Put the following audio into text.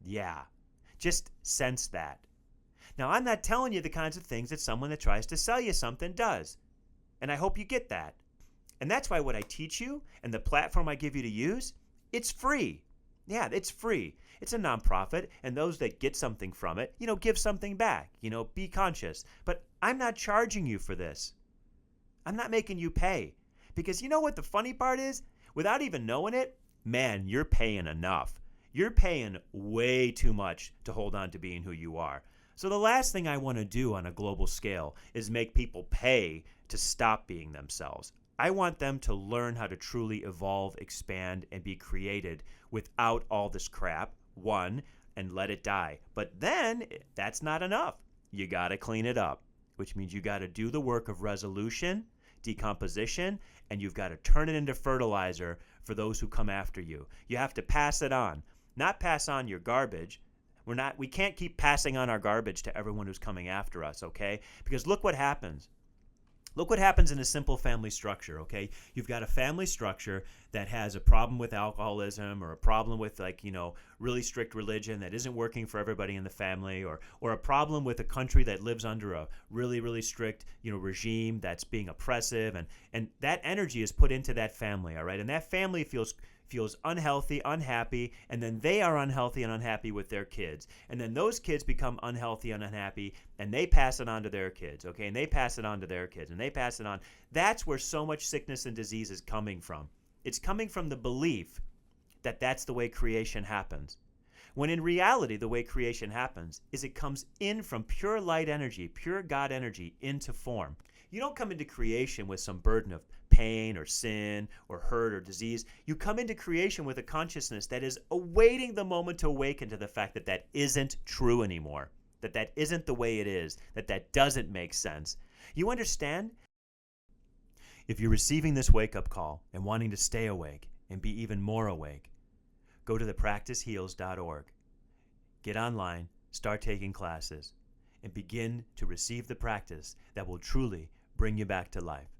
Yeah, just sense that. Now, I'm not telling you the kinds of things that someone that tries to sell you something does. And I hope you get that. And that's why what I teach you and the platform I give you to use, it's free. Yeah, it's free. It's a nonprofit, and those that get something from it, give something back. Be conscious. But I'm not charging you for this. I'm not making you pay. Because you know what the funny part is? Without even knowing it, man, you're paying enough. You're paying way too much to hold on to being who you are. So the last thing I want to do on a global scale is make people pay to stop being themselves. I want them to learn how to truly evolve, expand, and be created without all this crap, one, and let it die. But then, that's not enough. You got to clean it up, which means you got to do the work of resolution, decomposition, and you've got to turn it into fertilizer for those who come after you. You have to pass it on, not pass on your garbage. We can't keep passing on our garbage to everyone who's coming after us, okay? Because look what happens. Look what happens in a simple family structure, okay? You've got a family structure that has a problem with alcoholism or a problem with really strict religion that isn't working for everybody in the family, or a problem with a country that lives under a really, really strict, regime that's being oppressive, and that energy is put into that family, all right? And that family feels unhealthy, unhappy, and then they are unhealthy and unhappy with their kids. And then those kids become unhealthy and unhappy, and they pass it on to their kids, okay? And they pass it on to their kids, and they pass it on. That's where so much sickness and disease is coming from. It's coming from the belief that that's the way creation happens. When in reality, the way creation happens is it comes in from pure light energy, pure God energy into form. You don't come into creation with some burden of pain or sin or hurt or disease. You come into creation with a consciousness that is awaiting the moment to awaken to the fact that that isn't true anymore, that that isn't the way it is, that that doesn't make sense. You understand? If you're receiving this wake-up call and wanting to stay awake and be even more awake, go to thepracticeheals.org. Get online, start taking classes, and begin to receive the practice that will truly bring you back to life.